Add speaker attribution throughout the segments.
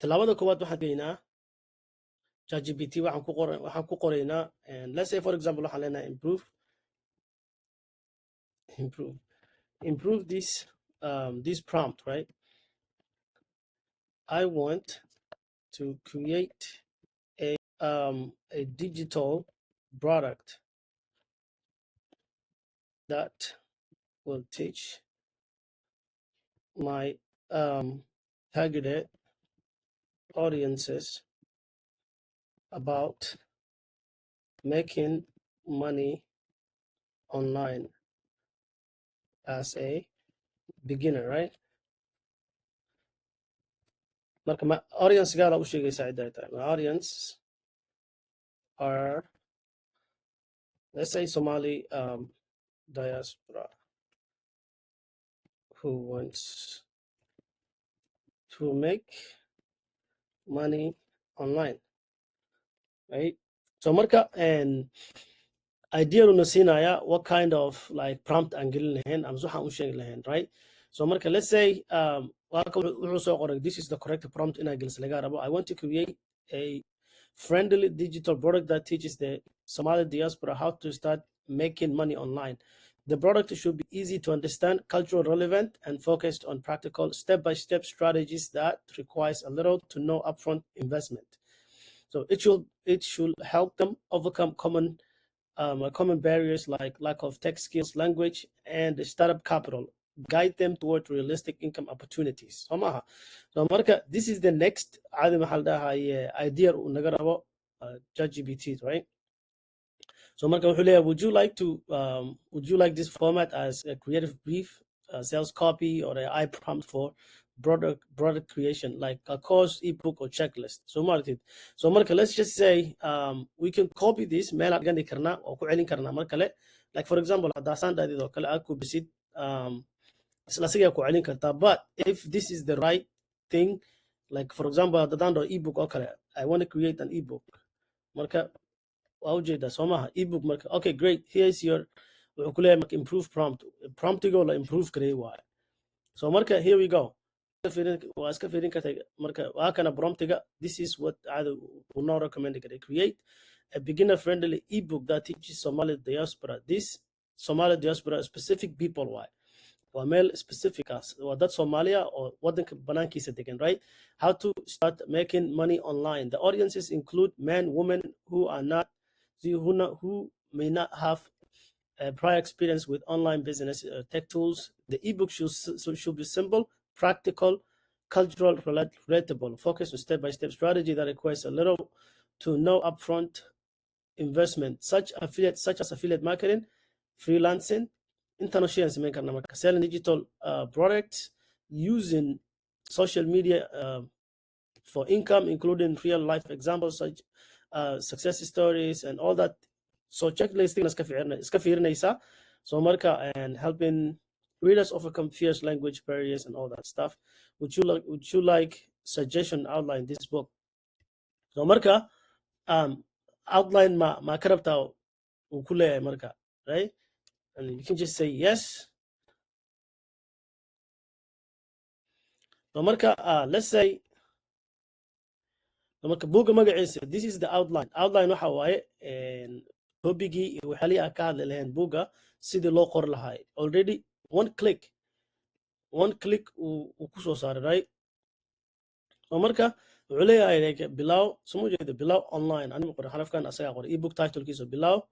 Speaker 1: tallaabada koowaad waxaan geynaa ChatGPT waxaan ku qoraynaa and let's say for example waxaan leenahay improve this prompt, right? I want to create a digital product that will teach my targeted audiences about making money online as a beginner, right? Marka my audience gaala u sheegaysaa cidda ay tahay. My audience are, let's say, Somali diaspora who wants to make money online, right? So marka and idea una siinaya what kind of like prompt aan gelin lahayn ama waxaan u sheegi lahayn, right? So marka let's say wuxuu soo qoray this is the correct prompt inaa gelis laga rabo. I want to create a friendly digital product that teaches the Somali diaspora how to start making money online. The product should be easy to understand, cultural relevant, and focused on practical step-by-step strategies that requires a little to no upfront investment. So it should help them overcome common barriers like lack of tech skills, language, and startup capital. Guide them toward realistic income opportunities. So marka this is the next idea naga rabo ChatGPT, right? So marka wuxuu leeyahay, would you like this format as a creative brief, sales copy, or an eye prompt for product creation like a course, ebook, or checklist? So marka let's just say we can copy this meel aan gani karnaa oo ku celin karnaa mar kale, like for example haddaasaan dhahdid oo kale aad ku bisid isla sigaa ku celin kartaa. But if this is the right thing, like for example haddaan dhaho ebook oo kale, I want to create an ebook, marka waa ujeedaa soo maaha ebook marka okay great, here's your wuxuu ku leeyahay marka improve promptigoo la improve gareey waaye. So marka here we go, waa iska fiirin kartay marka waa kana promptiga. This is what I would not recommend it. Create a beginner friendly ebook that teaches Somali diaspora, this Somali diaspora specific people, why waa meel specific ah, waa dad Soomaaliya oo wadanka banaankiisa degan, right? How to start making money online. The audiences include men, women who may not have prior experience with online business tech tools. The ebook should be simple, practical, cultural, relatable, focused on step-by-step strategy that requires a little to no upfront investment, such as affiliate marketing, freelancing, international selling digital products, using social media for income, including real life examples such success stories and all that. So checklisting iska fiirinaysa. So marka and helping readers overcome fears, language barriers, and all that stuff. Would you like suggestion outline this book? So marka outline ma karabta uu ku leeyahay marka, right? And you can just say yes. So marka let's say marka buugga magaciisa, this is the outline waxa waaye hobigii iyo waxyaalihi aan ka hadli lahayn buugga sidii loo qor lahaa. Already one click uu ku soo saaray, right? So marka wuxuu leeyahay bilaw soo jeeda bilaw online anima qor xarafkan asaga qor ebook title-kiisa bilaw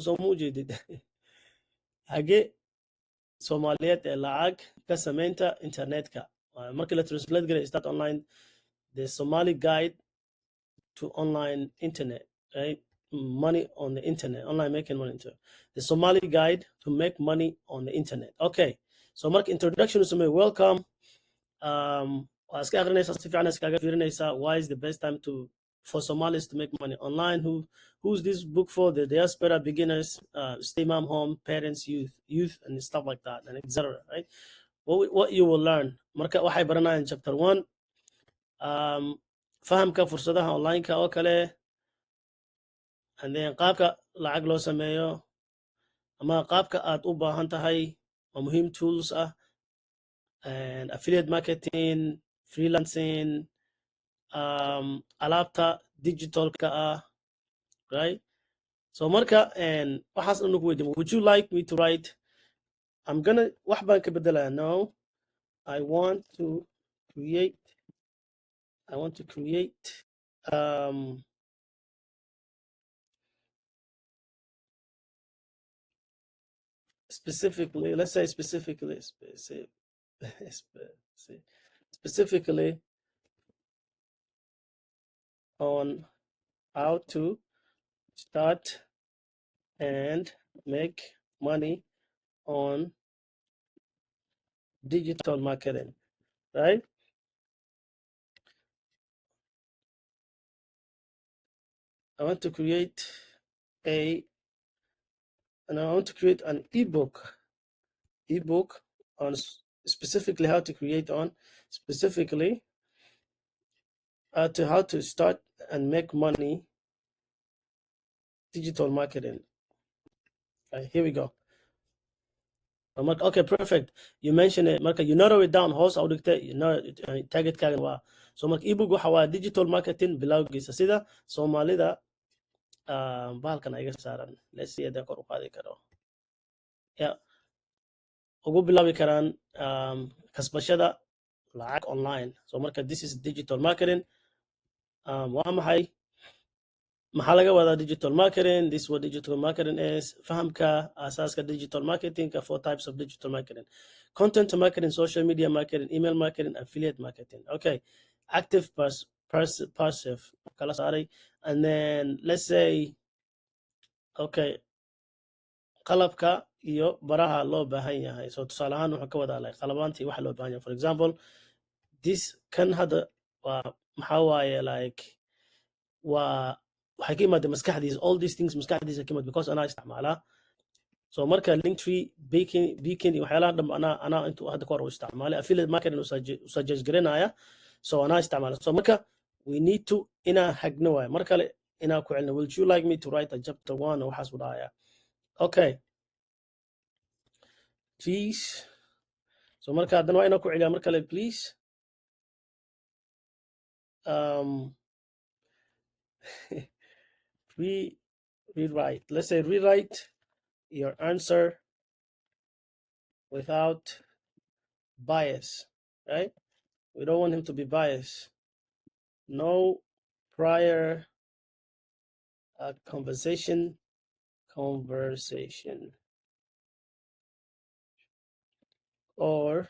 Speaker 1: soo jeedid hage Soomaaliyeed ee lacag ka sameynta internetka. Marka la translate garay start online, the Somali guide to online internet, right? Money on the internet, online making money into the Somali guide to make money on the internet. Okay, so mark introduction to me, welcome. Why is the best time for Somalis to make money online? Who's this book for? The diaspora, beginners, stay mom home, parents, youth, and stuff like that, and etc. Right? What you will learn. Marka waxay baranayaan chapter 1. fahamka fursadaha online-ka oo kale, and then qaabka lacag loo sameeyo ama qaabka aad u baahan tahay oo muhiim tools ah, and affiliate marketing, freelancing, alaabta digitalka ah, right? So marka waxaas dhan ku weydiin, would you like me to write? I'm gonna wax baan ka bedelaya. No, I want to create um specifically, let's say specifically on how to start and make money on digital marketing, right? I want to create an ebook on specifically how to create on specifically to how to start and make money digital marketing. Okay, here we go. Okay, perfect. You mentioned it. Marka, you narrow it down. Hoos au dhigtay, you know, target kaagan waa. So marka ebook waxa waa digital marketing bilowgiisa sida Soomaalida bahalkan ay iga saaran. Let's see haddaan kor u qaadi karo. Yeah, ugu bilaabi karaan kasbashada lacag online. So marka this is digital marketing. Waa maxay? Maxaa laga wadaa digital marketing? This is what digital marketing is. Fahamka asaaska digital marketing, 4 types of digital marketing. Content marketing, social media marketing, email marketing, affiliate marketing. Okay. Active, passive. Kala saaray. And then let's say, okay, qalabka iyo baraha loo baahan yahay. So tusaale ahaan waxaan ka wadaa qalabaantii waxa loo baahan yahay. For example, this kan hadda waa maxaa waaye waa waxay ka imaadeen maskaxdiisa, all these things maskaxdiisa ka imaad because anaa isticmaalaa. So marka linktree, beacon iyo waxyaalaha dhan anaa intuu hadda ka hor u isticmaalay. Affiliate marketing u suggest garanaya, so anaa isticmaala. So marka we need to inaa hagno waayo mar kale inaa ku celino. Would you like me to write a chapter 1 oo waxaas u dhahaya? Okay, please. So marka haddana waa inaa ku celiyaa mar kale, please. Rewrite. Let's say rewrite your answer without bias, right? We don't want him to be biased. No prior conversation. Or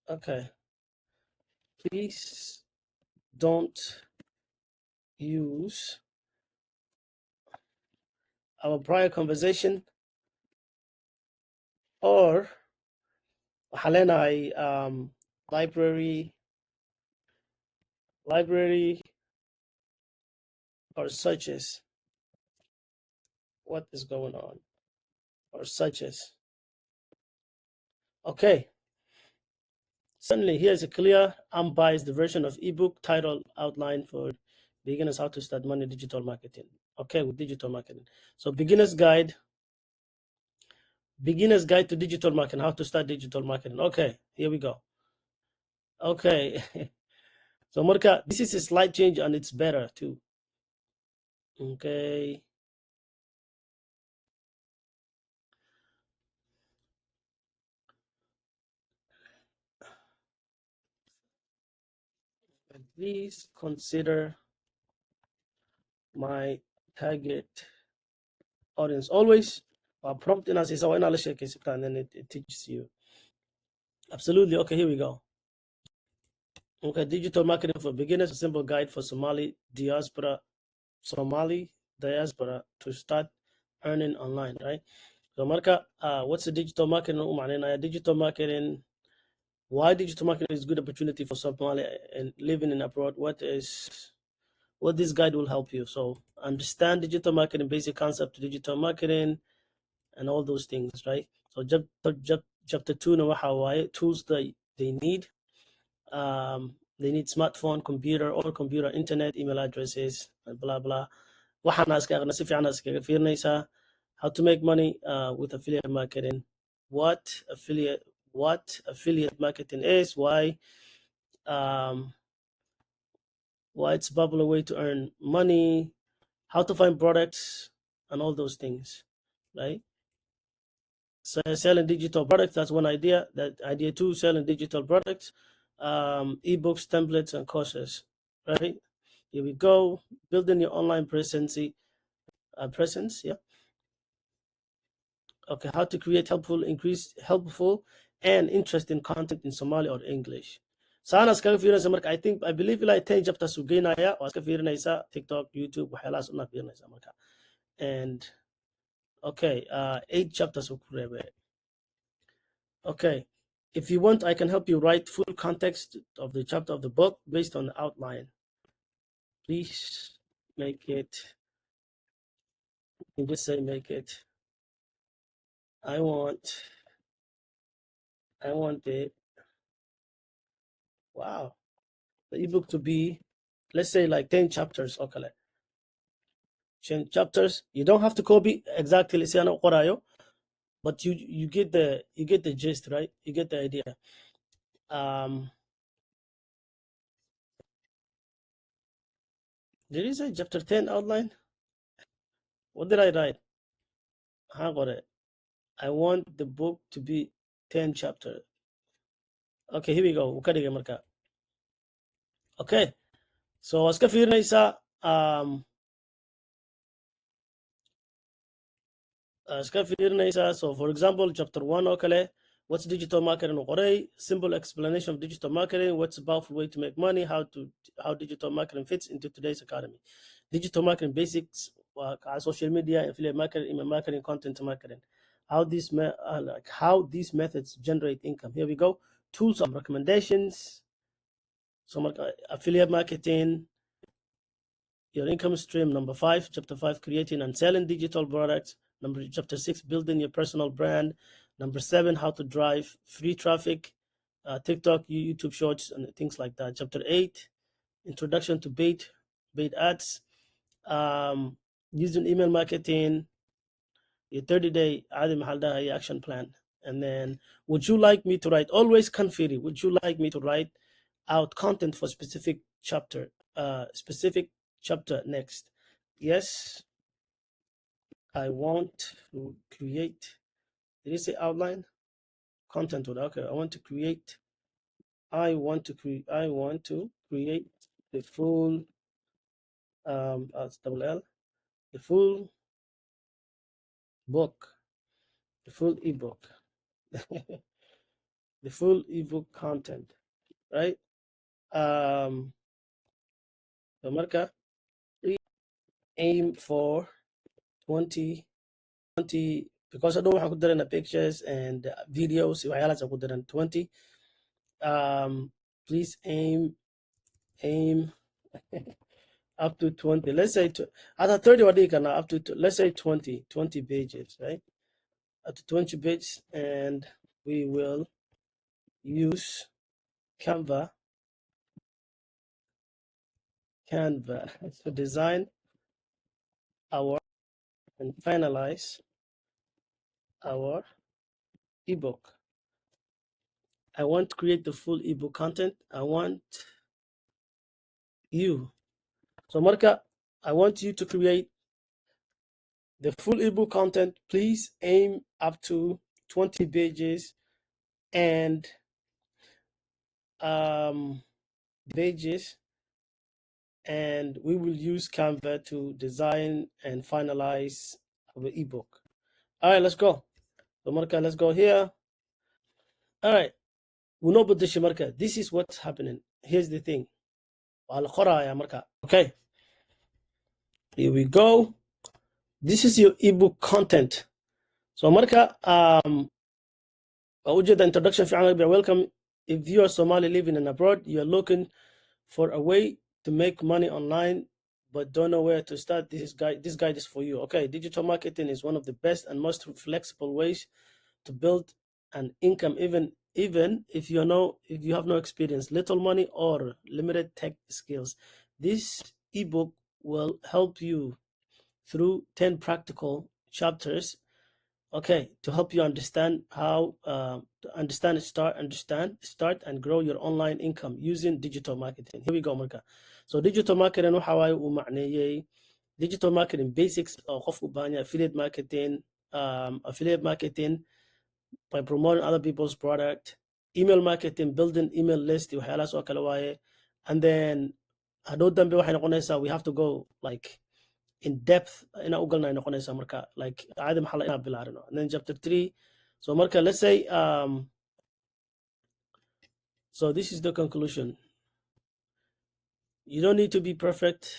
Speaker 1: okay, please don't use our prior conversation or Halena library or such as. What is going on? Or such as. Okay. Suddenly, here's a clear, unbiased version of ebook titled Outline for Beginners How to Start Money Digital Marketing. Okay, with digital marketing. So beginner's guide to digital marketing, how to start digital marketing. Okay, here we go. Okay. So Morka, this is a slight change and it's better too. Okay. Please consider my target audience. Always prompting us is and then it teaches you. Absolutely. Okay, here we go. Okay, digital marketing for beginners, a simple guide for Somali diaspora to start earning online, right? So Marka, what's the digital marketing? Digital marketing, why digital marketing is a good opportunity for Somali and living in abroad. What this guide will help you. So understand digital marketing, basic concept to digital marketing and all those things, right? So chapter 2 na waxa waaye tools that they need. They need smartphone, computer, or computer, internet, email addresses, and blah blah. How to make money with affiliate marketing. What affiliate what affiliate marketing is, why it's a popular way to earn money, how to find products, and all those things, right? So selling digital products, that's one idea. That idea two, selling digital products, ebooks, templates, and courses, right? Here we go. Building your online presence, yeah. Okay, how to create helpful and interesting content in Somali or English. Sana iskaga fiirinaysa marka, I believe ilaa 10 chapters uu geynaya, waa iska fiirinaysa TikTok, YouTube, waxyaalahaas una fiirinaysa marka. And okay, 8 chapters uu ku reebay. Okay, if you want, I can help you write full context of the chapter of the book based on the outline. Please make it, you just say make it. I want it. Wow, the ebook to be, let's say like 10 chapters. Okay, 10 chapters. You don't have to copy exactly, but you get the gist, right? You get the idea. Did you say chapter 10 outline? What did I write? I want the book to be 10 chapters. Okay, here we go. Okay, so iska fiirinaysa so for example chapter 1 okay, what's digital marketing? Simple explanation of digital marketing, what's a powerful way to make money, how digital marketing fits into today's economy, digital marketing basics, social media, affiliate marketing, email marketing, content marketing, how these methods generate income. Here we go. Tools and recommendations. So affiliate marketing, your income stream. Number 5, chapter 5, creating and selling digital products. Chapter 6, building your personal brand. Number 7, how to drive free traffic, TikTok, YouTube shorts, and things like that. Chapter 8, introduction to paid ads, using email marketing, your 30-day action plan. And then, would you like me to write, always confiri, would you like me to write out content for specific chapter next? Yes, I want to create. Did you say outline? Content would, okay. I want to create the full double L, the full book, the full ebook, the full ebook content, right? So marka, aim for 20 because I don't want to put in pictures and videos. If I put in 20, please aim up to 20. Let's say at 30 what can up to let's say 20 pages, right? Up to 20 pages, and we will use Canva to design our and finalize our ebook. I want to create the full ebook content. I want you. So Marka, I want you to create the full ebook content. Please aim up to 20 pages and and we will use Canva to design and finalize our ebook. All right, let's go. So Marka, let's go here. All right, we know about the Marka. This is what's happening. Here's the thing. Okay, here we go. This is your ebook content. So Marka, the introduction. Welcome. If you are Somali living in abroad, you're looking for a way to make money online but don't know where to start, this guide is for you. Okay, digital marketing is one of the best and most flexible ways to build an income, even if you have no experience, little money, or limited tech skills. This ebook will help you through 10 practical chapters Okay, to help you understand how start and grow your online income using digital marketing. Here we go, marka. So digital marketing waxa waaye uu macneeyay digital marketing basics oo qofku u baahan yahay affiliate marketing by promoting other people's product, email marketing, building email list, waxyaalahaas oo kale waaye. And then hadhow dambe waxay noqonaysaa we have to go like in depth inaan u galnay noqonaysaa marka like caadi maxaa la inaan bilaarino. And then chapter 3, so marka let's say so this is the conclusion. You don't need to be perfect.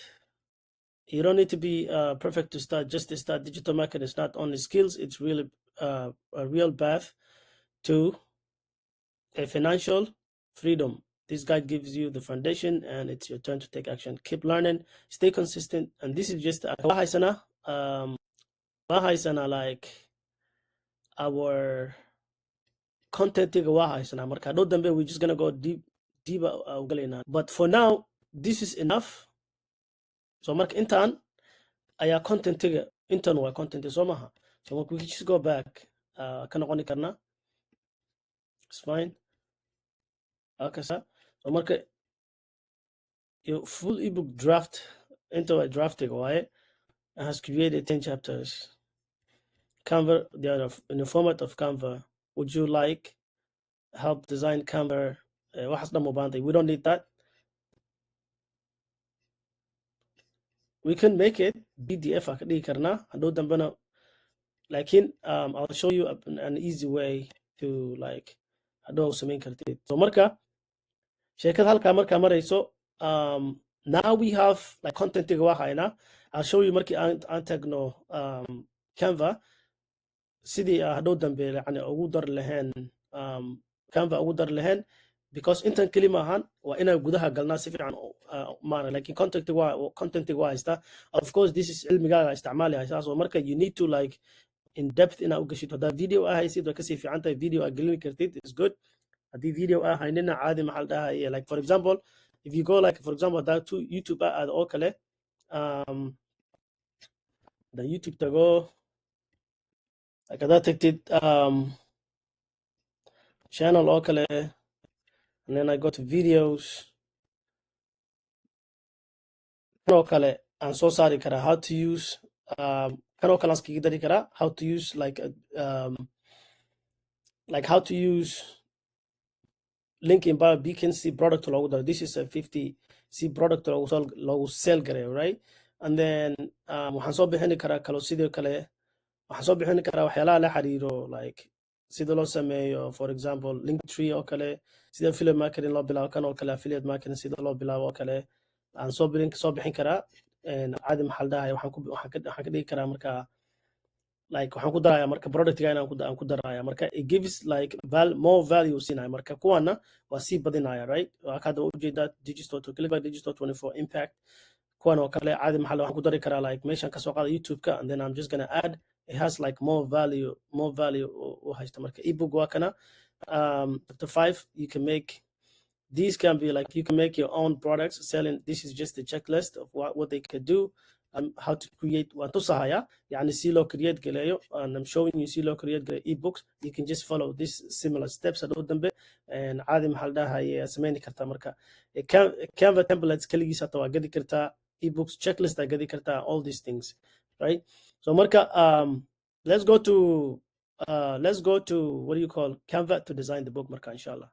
Speaker 1: You don't need to be perfect to start. Just to start, digital marketing is not only skills, it's really a real path to a financial freedom. This guide gives you the foundation and it's your turn to take action. Keep learning, stay consistent. And this is just like our content. Marka hadhow dambe we're just gonna go deep but for now this is enough. So marka intaan ayaa contentiga intan waa content soo maha. So marka we just go back ka noqoni karna. It's fine. Okay, sir. So marka your full ebook draft into a drafting waaye has created 10 chapters. Canva, they are in the format of Canva. Would you like help design Canva? We don't need that. We can make it PDF. I'll show you an easy way to like so marka sheekada halkaa markaa marayso now we have like contentiga waa haynaa. I'll show you markii aan tagno Canva sidii hadhow dambe yani ugu dar lahayn Canva ugu dar lahayn because intan keli maahan waa inaan gudaha galnaa si fiican maana laakiin contentiga waa haystaa. Of course this is cilmigaaga isticmaali haysaa. So marka you need to like in depth inaa u gashid. Haddaa video haysid waa kasii fiican tahay. Video aa gelin kartid is good. Haddii video haynina caadi maxaa la dhahaa like for example if you go like for example haddaa to YouTube aad oo kale the YouTube tago like haddaa tagtid channel oo kale and then I go to videos kanoo kale aan soo saari karaa how to use kanoo kale aan iskaga dari karaa how to use like how to use link in bio beacon see product loogu daro. This is a 50 see product loogu sell gareeyo, right? And then waxaan soo bixini karaa kalo sidoo kale waxaan soo bixini karaa waxyaalaha la xiriiro like sida loo sameeyo for example link tree oo kale sida affiliate marketing loo bilaabo kan oo kale affiliate marketing sida loo bilaabo oo kale aan soo bixin karaa caadi maxaa la dhahayaa waxaan ka dhigi karaa marka like waxaan ku darayaa marka productga aan ku darayaa marka it gives like more value siinaya marka kuwana waa sii badinaya, right? Waa ka u jeedaa digital to click digital 24 impact kuwan oo kale caadi maxaa waxaan ku dari karaa like meeshan ka soo qaada YouTube-ka and then I'm just gonna add it has like more value u haysta marka ebook waa kana chapter 5 you can make these can be like you can make your own products selling. This is just a checklist of what they could do and how to create waan tusahaya yani si loo create galeeyo and I'm showing you si loo create galeeyo ebooks. You can just follow these similar steps hadhow dambe and caadi maxaa la dhahayaa sameyn kartaa marka Canva templates kaligiis hata waa gadi kartaa ebooks checklist aa gadi kartaa all these things, right? So marka let's go to what do you call Canva to design the book marka inshallah.